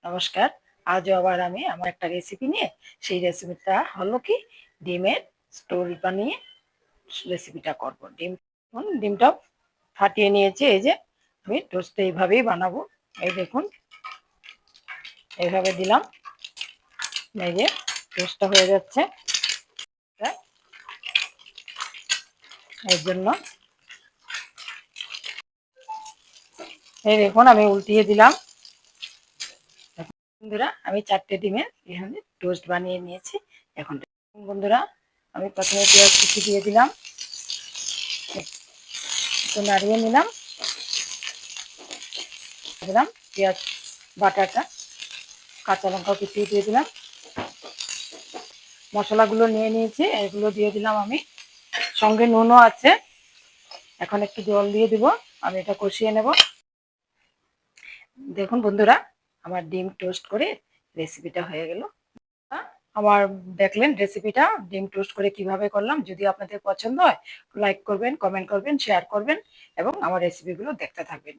নমস্কার। আজও আবার আমি আমার একটা রেসিপি নিয়ে, সেই রেসিপিটা হলো কি, ডিমের স্টোর বানিয়ে রেসিপিটা করব। ডিমটা ফাটিয়ে নিয়েছি। এই যে আমি টোস্টে এইভাবেই বানাবো। এই দেখুন, এইভাবে দিলাম। এই যে টোস্টটা হয়ে যাচ্ছে। এর জন্য এই দেখুন, আমি উল্টিয়ে দিলাম। বন্ধুরা, আমি 4টে ডিমের এখানে টোস্ট বানিয়ে নিয়েছি। এখন বন্ধুরা, আমি প্রথমে পেঁয়াজ কুচি দিয়ে দিলাম, একটু নাড়িয়ে নিলাম। দিলাম পেঁয়াজ বাটাটা, কাঁচা লঙ্কা কুচিয়ে দিয়ে দিলাম। মশলাগুলো নিয়ে নিয়েছি, এগুলো দিয়ে দিলাম আমি। সঙ্গে নুনও আছে। এখন একটু জল দিয়ে দিব, আমি এটা কষিয়ে নেব। দেখুন বন্ধুরা, আমার ডিম টোস্ট করে রেসিপিটা হয়ে গেল। আমার দেখলেন রেসিপিটা, ডিম টোস্ট করে কিভাবে করলাম। যদি আপনাদের পছন্দ হয়, লাইক করবেন, কমেন্ট করবেন, শেয়ার করবেন এবং আমার রেসিপিগুলো দেখতে থাকবেন।